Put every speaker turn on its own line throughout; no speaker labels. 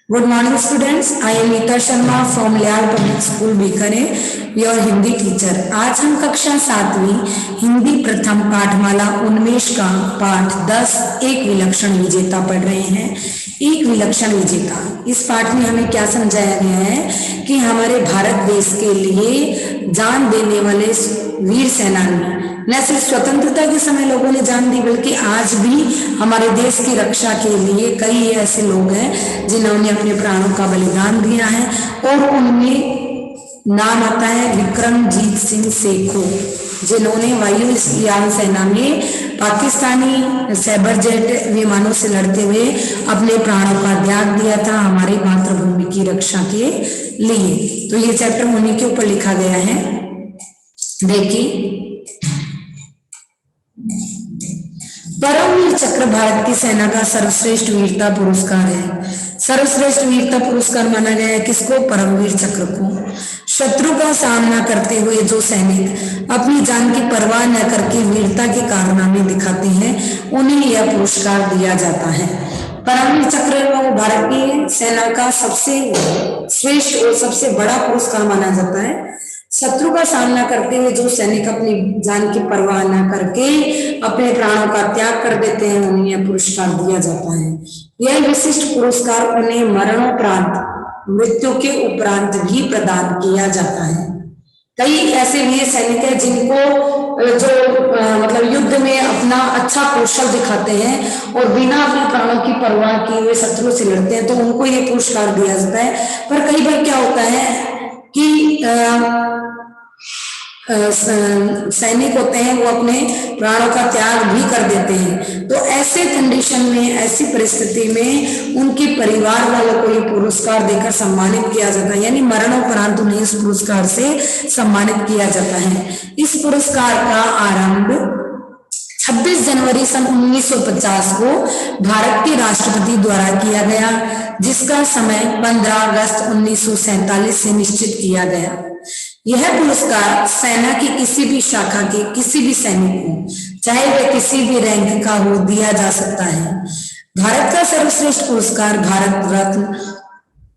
Good morning, students. I am Meeta Sharma from Lyall Public School, Bikaner, your Hindi teacher. आज हम कक्षा 7वीं हिंदी प्रथम पाठमाला उन्मेष का पाठ 10 एक विलक्षण विजेता पढ़ रहे हैं। एक विलक्षण विजेता, इस पाठ में हमें क्या समझाया गया है कि हमारे भारत देश के लिए जान देने वाले वीर सेनानी न सिर्फ स्वतंत्रता के समय लोगों ने जान दी, बल्कि आज भी हमारे देश की रक्षा के लिए कई ऐसे लोग हैं जिन्होंने अपने प्राणों का बलिदान दिया है। और उनमें नाम आता है विक्रमजीत सिंह सेखो, जिन्होंने वायुयान सेना में पाकिस्तानी साइबर जेट विमानों से लड़ते हुए अपने प्राणों का त्याग दिया था हमारी मातृभूमि की रक्षा के लिए। तो ये चैप्टर उन्हीं के ऊपर लिखा गया है। देखिए, परमवीर चक्र भारत की सेना का सर्वश्रेष्ठ वीरता पुरस्कार है। सर्वश्रेष्ठ वीरता पुरस्कार माना गया है किसको? परमवीर चक्र को। शत्रु का सामना करते हुए जो सैनिक अपनी जान की परवाह न करके वीरता के कारनामे दिखाते हैं, उन्हें यह पुरस्कार दिया जाता है। परमवीर चक्र को भारत की सेना का सबसे श्रेष्ठ और सबसे बड़ा पुरस्कार माना जाता है। शत्रु का सामना करते हुए जो सैनिक अपनी जान की परवाह न करके अपने प्राणों का त्याग कर देते हैं, उन्हें यह पुरस्कार दिया जाता है। यह विशिष्ट पुरस्कार उन्हें मरणोपरांत, मृत्यु के उपरांत भी प्रदान किया जाता है। कई ऐसे वीर सैनिक हैं जिनको मतलब युद्ध में अपना अच्छा कौशल दिखाते हैं और बिना अपने प्राणों की परवाह किए हुए शत्रु से लड़ते हैं, तो उनको ये पुरस्कार दिया जाता है। पर कई बार क्या होता है कि सैनिक होते हैं वो अपने प्राणों का त्याग भी कर देते हैं, तो ऐसे कंडीशन में, ऐसी परिस्थिति में उनके परिवार वालों को ये पुरस्कार देकर सम्मानित किया जाता है, यानी मरणोपरांत उन्हें इस पुरस्कार से सम्मानित किया जाता है। इस पुरस्कार का आरंभ 26 जनवरी सन 1950 को भारत के राष्ट्रपति द्वारा किया गया, जिसका समय 15 अगस्त 1947 से निश्चित किया गया। यह पुरस्कार सेना की किसी भी शाखा के किसी भी सैनिक को, चाहे वह किसी भी रैंक का हो, दिया जा सकता है। भारत का सर्वश्रेष्ठ पुरस्कार भारत रत्न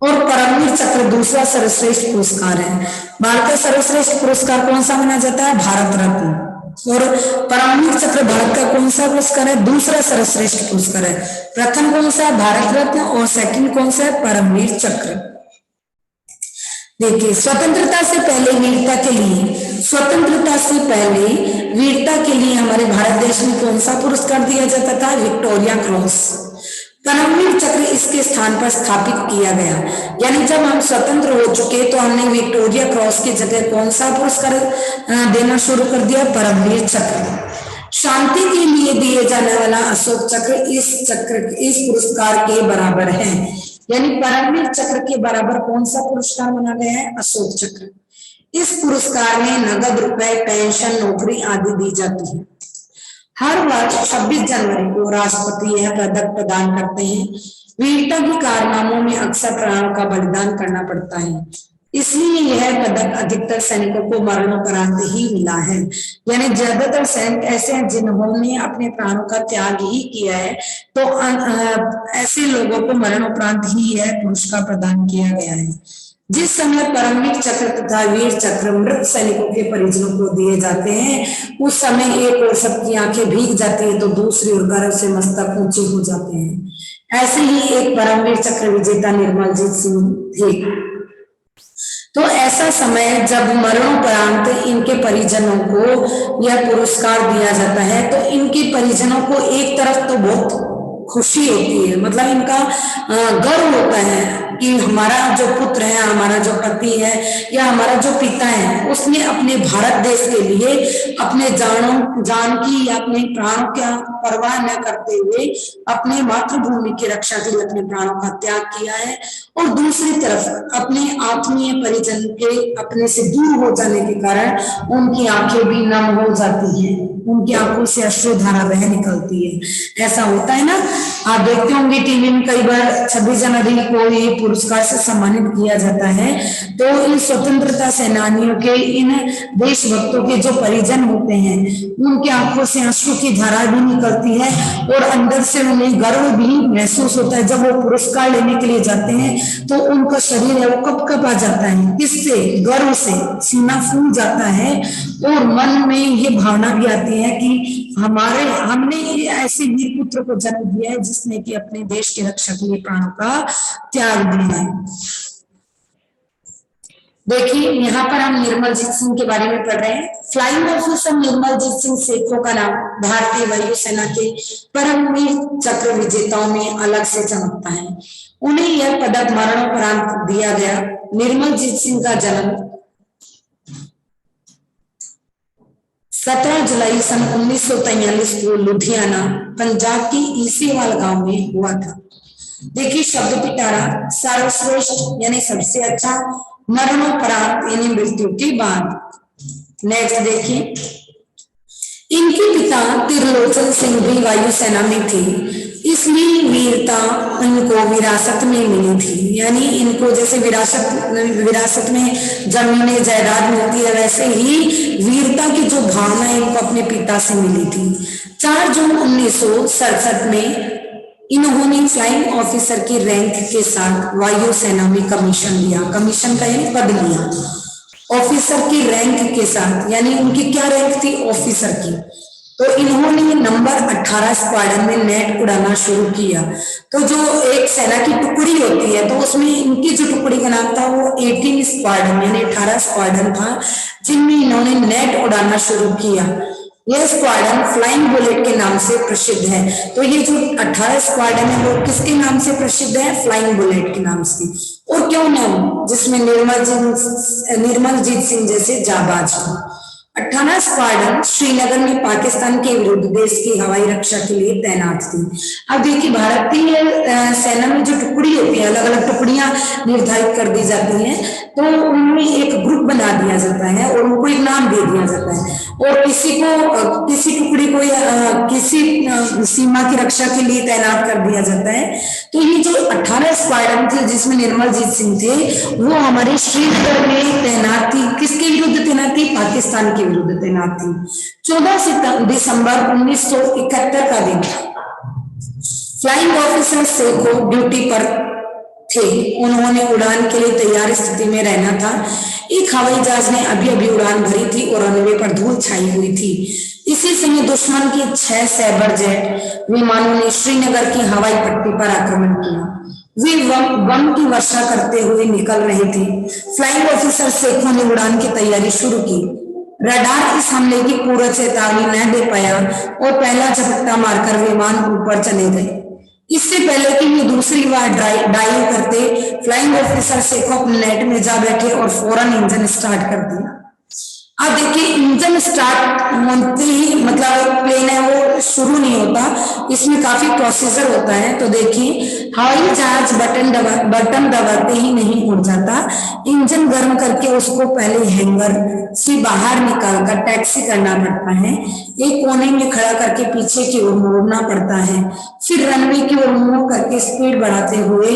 और परमवीर चक्र दूसरा सर्वश्रेष्ठ पुरस्कार है। भारत का सर्वश्रेष्ठ पुरस्कार कौन सा माना जाता है? भारत रत्न। और परमवीर चक्र भारत का कौन सा पुरस्कार है? दूसरा सर्वश्रेष्ठ पुरस्कार है। प्रथम कौन सा है? भारत रत्न, और सेकंड कौन सा है? परमवीर चक्र। देखिए, स्वतंत्रता से पहले वीरता के लिए, स्वतंत्रता से पहले वीरता के लिए हमारे भारत देश में कौन सा पुरस्कार दिया जाता था? Victoria cross. परमवीर चक्र इसके स्थान पर स्थापित किया गया, यानी जब हम स्वतंत्र हो चुके तो हमने विक्टोरिया क्रॉस की जगह कौन सा पुरस्कार देना शुरू कर दिया? परमवीर चक्र। शांति के लिए दिए जाने वाला अशोक चक्र इस पुरस्कार के बराबर है, यानी परमवीर चक्र के बराबर कौन सा पुरस्कार माना गया है? अशोक चक्र। इस पुरस्कार में नगद रुपए, पेंशन, नौकरी आदि दी जाती है। हर वर्ष 26 जनवरी को राष्ट्रपति यह पदक प्रदान करते हैं। वीरता के कारनामों में अक्सर प्राणों का बलिदान करना पड़ता है, इसलिए यह पदक अधिकतर सैनिकों को मरणोपरांत ही मिला है, यानी ज्यादातर सैनिक ऐसे हैं जिन्होंने अपने प्राणों का त्याग ही किया है, तो ऐसे लोगों को मरणोपरांत ही यह पुरस्कार प्रदान किया गया है। जिस समय परमवीर चक्र तथा वीर चक्र मृत सैनिकों के परिजनों को दिए जाते हैं, उस समय एक ओर सबकी आंखें भीग जाती है तो दूसरी ओर गर्व से मस्तक ऊंचे हो जाते हैं। ऐसे ही एक परमवीर चक्र विजेता निर्मलजीत सिंह थे। तो ऐसा समय जब मरणोपरांत इनके परिजनों को यह पुरस्कार दिया जाता है, तो इनके परिजनों को एक तरफ तो बहुत खुशी होती है, मतलब इनका गर्व होता है कि हमारा जो पुत्र है, हमारा जो पति है या हमारा जो पिता है, उसने अपने भारत देश के लिए अपने जान की या अपने प्राणों का परवाह न करते हुए अपने मातृभूमि की रक्षा के लिए अपने प्राणों का त्याग किया है। और दूसरी तरफ अपने आत्मीय परिजन के अपने से दूर हो जाने के कारण उनकी आंखें भी नम हो जाती हैं। उनकी आंखों से अश्रुधारा बह निकलती है। ऐसा होता है ना, आप देखते होंगे टीवी में कई बार 26 जनवरी को ये पुरस्कार से सम्मानित किया जाता है, तो इन स्वतंत्रता सेनानियों के, इन देशभक्तों के जो परिजन होते हैं उनकी आंखों से अश्रु की धारा भी निकलती है और अंदर से उन्हें गर्व भी महसूस होता है। जब वो पुरस्कार लेने के लिए जाते हैं तो उनका शरीर है वो कप आ जाता है, किससे? गर्व से सीना फूल जाता है और मन में ये भावना भी आती है कि हमने ऐसे वीर पुत्र को जन्म दिया है जिसने कि अपने देश की रक्षा के लिए प्राणों का त्याग दिया है। देखिए यहाँ पर हम निर्मलजीत सिंह के बारे में पढ़ रहे हैं। फ्लाइंग ऑफिसर निर्मलजीत सिंह सेठों का नाम भारतीय वायुसेना के परमवीर चक्र विजेताओं में अलग से चमकता है। उन्हें यह पदक मरणोपरांत दिया गया। निर्मलजीत सिंह का जन्म 17 जुलाई सन 1943 को लुधियाना पंजाब के ईसेवाल गांव में हुआ था। देखिए शब्द पिटारा, सर्वश्रेष्ठ यानी सबसे अच्छा, मरणोपरांत यानी मृत्यु के बाद। नेक्स्ट देखिए, इनके पिता त्रिलोचन सिंह भी वायुसेना में थे, इसलिए वीरता इनको विरासत में मिली थी। यानी इनको जैसे विरासत में जमीनें जायदाद मिलती है, वैसे ही वीरता की जो भावना है इनको अपने पिता से मिली थी। 4 जून 1967 में इन्होंने फ्लाइंग ऑफिसर की रैंक के साथ वायुसेना में कमीशन लिया। कमीशन का यानी पद लिया, ऑफिसर की रैंक के साथ, यानी उनकी क्या रैंक थी? ऑफिसर की। तो इन्होंने नंबर 18 स्क्वाड्रन में नेट उड़ाना शुरू किया। तो जो एक सेना की टुकड़ी होती है तो उसमें इनकी जो टुकड़ी का नाम था वो 18 स्क्वाड्रन यानी 18 स्क्वाड्रन था, जिनमें इन्होंने नेट उड़ाना शुरू किया। यह स्क्वाड्रन फ्लाइंग बुलेट के नाम से प्रसिद्ध है। तो ये जो 18 स्क्वाड्रन है वो किसके नाम से प्रसिद्ध है? फ्लाइंग बुलेट के नाम से। और क्यों नाम? जिसमें निर्मलजीत सिंह जैसे जाबाज हो। 18 स्क्वाड्रन श्रीनगर में पाकिस्तान के विरुद्ध देश की हवाई रक्षा के लिए तैनात थी। अब देखिए भारतीय सेना में जो टुकड़ी होती है, अलग अलग टुकड़ियां निर्धारित कर दी जाती हैं, तो उनमें एक ग्रुप बना दिया जाता है और उनको एक नाम दे दिया जाता है और किसी टुकड़ी को या किसी सीमा की रक्षा के लिए तैनात कर दिया जाता है। तो ये जो 18 स्क्वाड्रन थे जिसमें निर्मलजीत सिंह थे, वो हमारे श्रीनगर में तैनात थी। किसके विरुद्ध तैनात थी? पाकिस्तान के विरुद्ध तैनात थी। 14 दिसंबर 1971 का दिन फ्लाइंग ऑफिसर सेखो ड्यूटी पर थे। उन्होंने उड़ान के लिए तैयार स्थिति में रहना था। एक हवाई जहाज ने अभी अभी उड़ान भरी थी और रनवे पर धूल छाई हुई थी। इसी समय दुश्मन के 6 सैबर जेट विमानों ने श्रीनगर की हवाई पट्टी पर आक्रमण किया। वे बम की वर्षा करते हुए निकल रहे थे। फ्लाइंग ऑफिसर सेखो ने उड़ान की तैयारी शुरू की। रडार इस हमले की पूर्व चेतावनी न दे पाया और पहला झपट्टा मारकर विमान ऊपर चले गए। इससे पहले कि ये दूसरी बार डाइव करते, फ्लाइंग ऑफिसर सेखो अपने नेट में जा बैठे और फौरन इंजन स्टार्ट कर दिया। अब देखिए इंजन स्टार्ट होते ही मतलब प्लेन है वो शुरू नहीं होता, इसमें काफी प्रोसीजर होता है। तो देखिए हवाई जहाज बटन दबाते ही नहीं उड़ जाता। इंजन गर्म करके उसको पहले हैंगर से बाहर निकालकर टैक्सी करना पड़ता है, एक कोने में खड़ा करके पीछे की ओर मोड़ना पड़ता है, फिर रनवे की ओर मूव करके स्पीड बढ़ाते हुए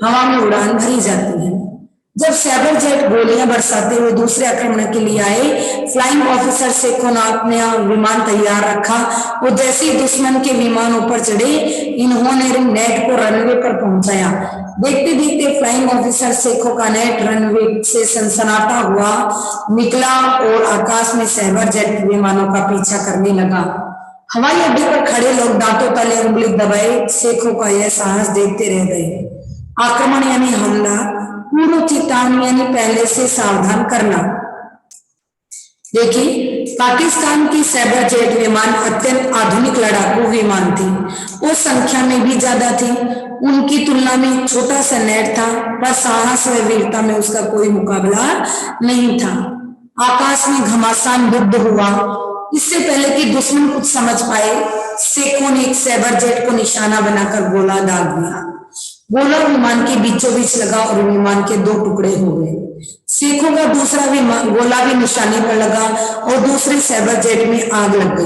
हवा में उड़ान भरी जाती है। जब सैबर जेट गोलियां बरसाते हुए दूसरे आक्रमण के लिए आए, फ्लाइंग ऑफिसर सेखो ने अपने विमान तैयार रखा और जैसे ही दुश्मन के विमान ऊपर चढ़े, इन्होंने नेट को रनवे पर पहुंचाया। देखते देखते फ्लाइंग ऑफिसर सेखो का नेट रनवे से सनसनाता हुआ निकला और आकाश में सैबर जेट विमानों का पीछा करने लगा। हवाई अड्डे पर खड़े लोग दांतों तले उंगली दबाए सेखो का यह साहस देखते रह गए। आक्रमण यानी हमला, पूर्व चेतावनी यानी पहले से सावधान करना। देखिए पाकिस्तान की सैबर जेट विमान अत्यंत आधुनिक लड़ाकू विमान थी, वो संख्या में भी ज्यादा थी। उनकी तुलना में छोटा सा नेट था, पर साहस व वीरता में उसका कोई मुकाबला नहीं था। आकाश में घमासान युद्ध हुआ। इससे पहले कि दुश्मन कुछ समझ पाए, सेखो ने एक सैबर जेट को निशाना बनाकर गोला दाग दिया। गोला विमान के बीचों बीच लगा और विमान के 2 टुकड़े हो गए। सिखों का दूसरा भी गोला भी निशाने पर लगा और दूसरे साइबर जेट में आग लग गई।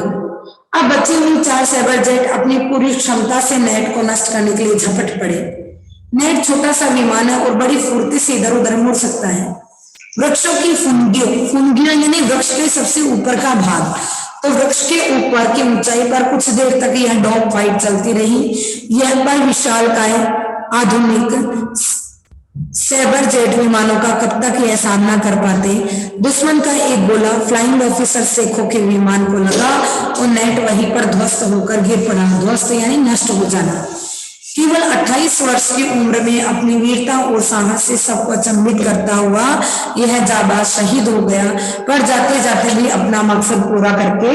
अब बची हुई 4 साइबर जेट अपनी पूरी क्षमता से नेट को नष्ट करने के लिए झपट पड़े। नेट छोटा सा विमान है और बड़ी फुर्ती से इधर उधर मुड़ सकता है। वृक्षों की फुनगियों यानी वृक्ष के सबसे ऊपर का भाग, तो वृक्ष के ऊपर की ऊंचाई पर कुछ देर तक यह डॉग फाइट चलती रही। यह पर विशालकाय आधुनिक साइबर जेट विमानों का कब तक यह सामना कर पाते। दुश्मन का एक गोला फ्लाइंग ऑफिसर सेखों के विमान को लगा और नेट वहीं पर ध्वस्त होकर गिर पड़ा। ध्वस्त यानी नष्ट हो जाना। केवल 28 वर्ष की उम्र में अपनी वीरता और साहस से सबको अचंभित करता हुआ यह जाबाज शहीद हो गया, पर जाते जाते भी अपना मकसद पूरा करके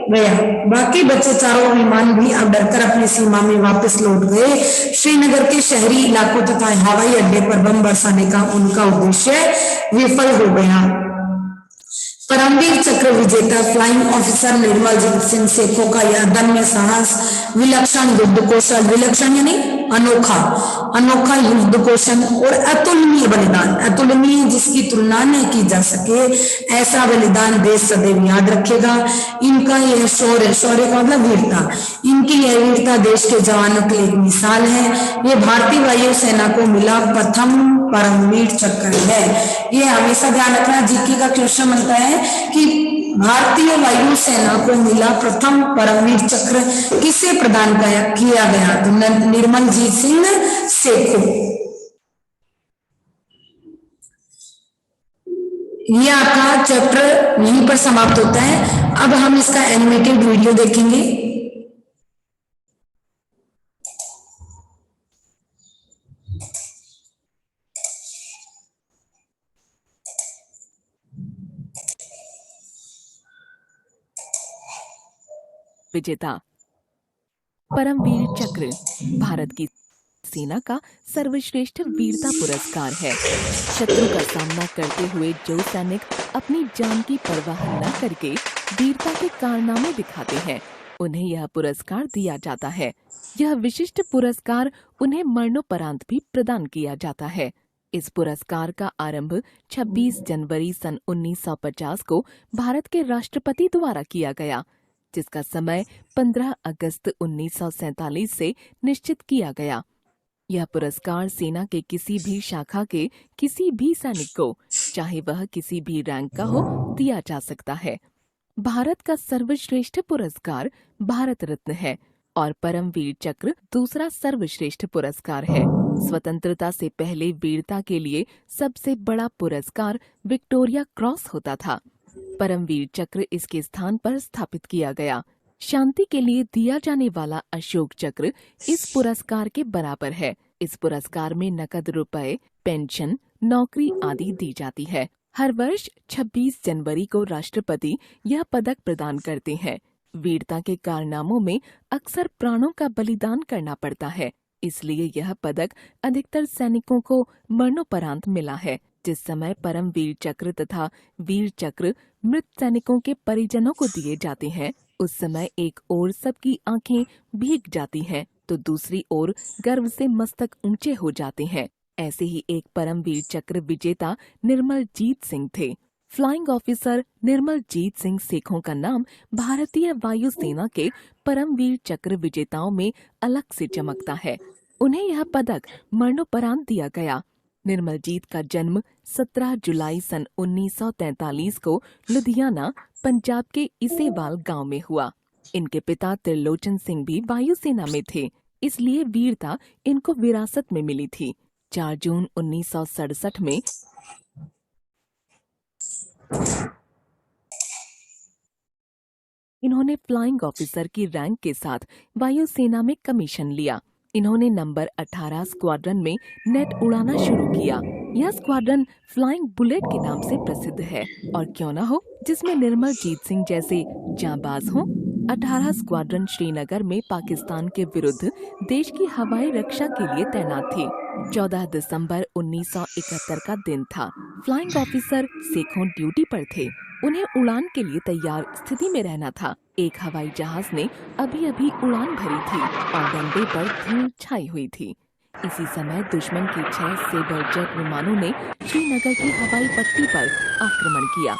गया। बाकी बचे चारों विमान भी अब डरकर अपनी सीमा में वापस लौट गए। श्रीनगर के शहरी इलाकों तथा हवाई अड्डे पर बम बरसाने का उनका उद्देश्य विफल हो गया। परमवीर चक्र विजेता फ्लाइंग ऑफिसर निर्मलजीत सिंह सेखों का यह अदम्य साहस, विलक्षण युद्ध कौशल, विलक्षण यानी अनोखा युद्ध कौशल और अतुलनीय बलिदान, अतुलनीय जिसकी तुलना नहीं की जा सके, ऐसा बलिदान देश सदैव याद रखेगा। इनका यह शौर्य का मतलब वीरता, इनकी यह वीरता देश के जवानों के लिए एक मिसाल है। ये भारतीय वायु सेना को मिला प्रथम परमवीर चक्र है। ये हमेशा ध्यान रखना, जीके का क्वेश्चन बनता है कि भारतीय वायु सेना को मिला प्रथम परमवीर चक्र किसे प्रदान किया गया, तो निर्मलजीत सिंह सेखों। ये आपका चैप्टर यहीं पर समाप्त होता है। अब हम इसका एनिमेटेड वीडियो देखेंगे।
विजेता परमवीर चक्र भारत की सेना का सर्वश्रेष्ठ वीरता पुरस्कार है। शत्रु का सामना करते हुए जो सैनिक अपनी जान की परवाह न करके वीरता के कारनामे दिखाते हैं, उन्हें यह पुरस्कार दिया जाता है। यह विशिष्ट पुरस्कार उन्हें मरणोपरांत भी प्रदान किया जाता है। इस पुरस्कार का आरंभ 26 जनवरी सन 1950 को भारत के राष्ट्रपति द्वारा किया गया, जिसका समय 15 अगस्त 1947 से निश्चित किया गया। यह पुरस्कार सेना के किसी भी शाखा के किसी भी सैनिक को, चाहे वह किसी भी रैंक का हो, दिया जा सकता है। भारत का सर्वश्रेष्ठ पुरस्कार भारत रत्न है और परमवीर चक्र दूसरा सर्वश्रेष्ठ पुरस्कार है। स्वतंत्रता से पहले वीरता के लिए सबसे बड़ा पुरस्कार विक्टोरिया क्रॉस होता था। परमवीर चक्र इसके स्थान पर स्थापित किया गया। शांति के लिए दिया जाने वाला अशोक चक्र इस पुरस्कार के बराबर है। इस पुरस्कार में नकद रुपए, पेंशन, नौकरी आदि दी जाती है। हर वर्ष 26 जनवरी को राष्ट्रपति यह पदक प्रदान करते हैं। वीरता के कारनामों में अक्सर प्राणों का बलिदान करना पड़ता है, इसलिए यह पदक अधिकतर सैनिकों को मरणोपरांत मिला है। जिस समय परमवीर चक्र तथा वीर चक्र मृत सैनिकों के परिजनों को दिए जाते हैं, उस समय एक ओर सबकी आंखें भीग जाती हैं, तो दूसरी ओर गर्व से मस्तक ऊंचे हो जाते हैं। ऐसे ही एक परमवीर चक्र विजेता निर्मलजीत सिंह थे। फ्लाइंग ऑफिसर निर्मलजीत सिंह सेखों का नाम भारतीय वायु सेना के परमवीर चक्र विजेताओं में अलग से चमकता है। उन्हें यह पदक मरणोपरांत दिया गया। निर्मलजीत का जन्म 17 जुलाई सन 1943 को लुधियाना, पंजाब के इसेवाल गांव में हुआ। इनके पिता त्रिलोचन सिंह भी वायुसेना में थे, इसलिए वीरता इनको विरासत में मिली थी। 4 जून 1967 में इन्होंने फ्लाइंग ऑफिसर की रैंक के साथ वायुसेना में कमीशन लिया। इन्होंने नंबर 18 स्क्वाड्रन में नेट उड़ाना शुरू किया। यह स्क्वाड्रन फ्लाइंग बुलेट के नाम से प्रसिद्ध है, और क्यों न हो जिसमें निर्मलजीत सिंह जैसे जांबाज हों। 18 स्क्वाड्रन श्रीनगर में पाकिस्तान के विरुद्ध देश की हवाई रक्षा के लिए तैनात थी। 14 दिसंबर 1971 का दिन था। फ्लाइंग ऑफिसर सेखों ड्यूटी पर थे। उन्हें उड़ान के लिए तैयार स्थिति में रहना था। एक हवाई जहाज ने अभी अभी उड़ान भरी थी और डंडे पर धूल छाई हुई थी। इसी समय दुश्मन की 6 सेबर जेट विमानों ने श्रीनगर की हवाई पट्टी पर आक्रमण किया।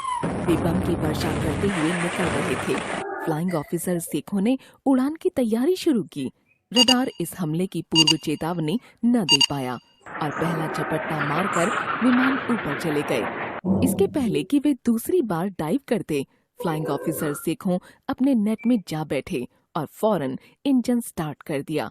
वे बम की वर्षा करते हुए निकल रहे थे। फ्लाइंग ऑफिसर सिखों ने उड़ान की तैयारी शुरू की। रडार इस हमले की पूर्व चेतावनी न दे पाया और पहला झपट्टा मारकर विमान ऊपर चले गए। इसके पहले कि वे दूसरी बार डाइव करते, फ्लाइंग ऑफिसर सिखों अपने नेट में जा बैठे और फौरन इंजन स्टार्ट कर दिया।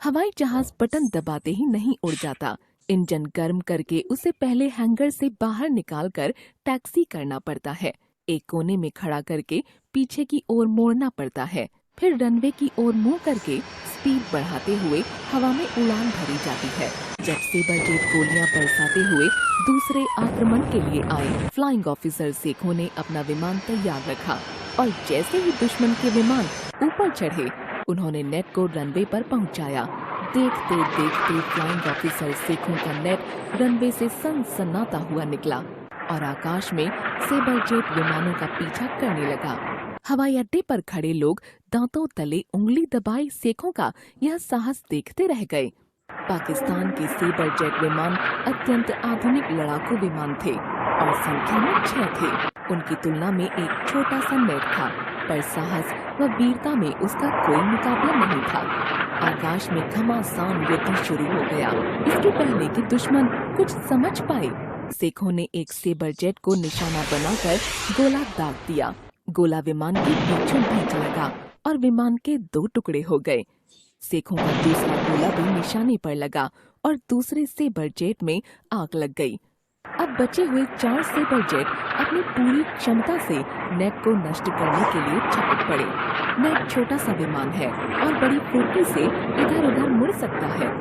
हवाई जहाज बटन दबाते ही नहीं उड़ जाता। इंजन गर्म करके उसे पहले हैंगर से बाहर निकालकर टैक्सी करना पड़ता है। एक कोने में खड़ा करके पीछे की ओर मोड़ना पड़ता है। फिर रनवे की ओर मुंह करके स्पीड बढ़ाते हुए हवा में उड़ान भरी जाती है। जब सेबर जेट गोलियां बरसाते हुए दूसरे आक्रमण के लिए आए, फ्लाइंग ऑफिसर सिखों ने अपना विमान तैयार रखा और जैसे ही दुश्मन के विमान ऊपर चढ़े, उन्होंने नेट को रनवे पर पहुंचाया। देखते देखते फ्लाइंग ऑफिसर सिखों का नेट रनवे से सनसनाता हुआ निकला और आकाश में सेबर जेट विमानों का पीछा करने लगा। हवाई अड्डे पर खड़े लोग दांतों तले उंगली दबाए सिखों का यह साहस देखते रह गए। पाकिस्तान के सेबर जेट विमान अत्यंत आधुनिक लड़ाकू विमान थे और संख्या में 6 थे। उनकी तुलना में एक छोटा सा नेट था, पर साहस व वीरता में उसका कोई मुकाबला नहीं था। आकाश में घमासान युद्ध शुरू हो गया। इसके पहले कि दुश्मन कुछ समझ पाए, सिखों ने एक सेबर जेट को निशाना बनाकर गोला दाग दिया। गोला विमान के बीचों बीच लगा और विमान के 2 टुकड़े हो गए। सिखों का दूसरा गोला भी निशाने पर लगा और दूसरे सेबर जेट में आग लग गई। अब बचे हुए 4 सेबर जेट अपनी पूरी क्षमता से नेट को नष्ट करने के लिए झपट पड़े। नेट छोटा सा विमान है और बड़ी फुर्ती से इधर उधर मुड़ सकता है।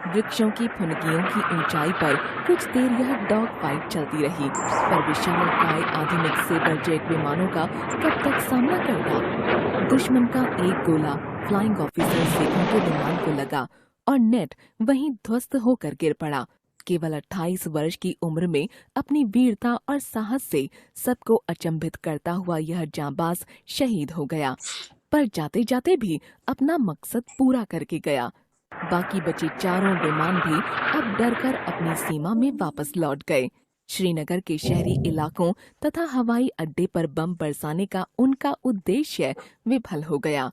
वृक्षों की फुनगियों की ऊंचाई पर कुछ देर यह डॉग फाइट चलती रही, पर विशालकाय आधुनिक सेबर जेट विमानों का कब तक सामना करना। दुश्मन का एक गोला फ्लाइंग ऑफिसर सिखों के विमान को लगा और नेट वहीं ध्वस्त होकर गिर पड़ा। केवल 28 वर्ष की उम्र में अपनी वीरता और साहस से सबको अचंभित करता हुआ यह जांबाज शहीद हो गया, पर जाते जाते भी अपना मकसद पूरा करके गया। बाकी बचे 4 विमान भी अब डरकर अपनी सीमा में वापस लौट गए। श्रीनगर के शहरी इलाकों तथा हवाई अड्डे पर बम बरसाने का उनका उद्देश्य विफल हो गया।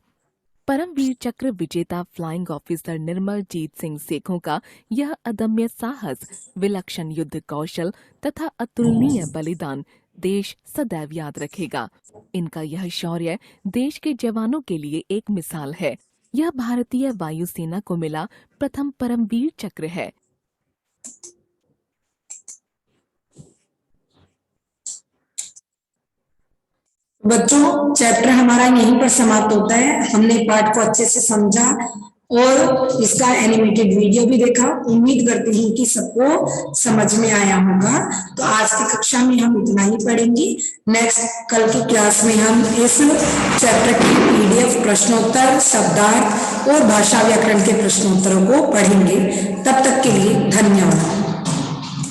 परमवीर चक्र विजेता फ्लाइंग ऑफिसर निर्मलजीत सिंह सिखों का यह अदम्य साहस, विलक्षण युद्ध कौशल तथा अतुलनीय बलिदान देश सदैव याद रखेगा। इनका यह शौर्य देश के जवानों के लिए एक मिसाल है। यह भारतीय वायुसेना को मिला प्रथम परमवीर चक्र है।
बच्चों, चैप्टर हमारा यहीं पर समाप्त होता है। हमने पाठ को अच्छे से समझा और इसका एनिमेटेड वीडियो भी देखा। उम्मीद करती हूँ कि सबको समझ में आया होगा। तो आज की कक्षा में हम इतना ही पढ़ेंगे। नेक्स्ट कल की क्लास में हम इस चैप्टर की PDF प्रश्नोत्तर, शब्दार्थ और भाषा व्याकरण के प्रश्नोत्तरों को पढ़ेंगे। तब तक के लिए धन्यवाद।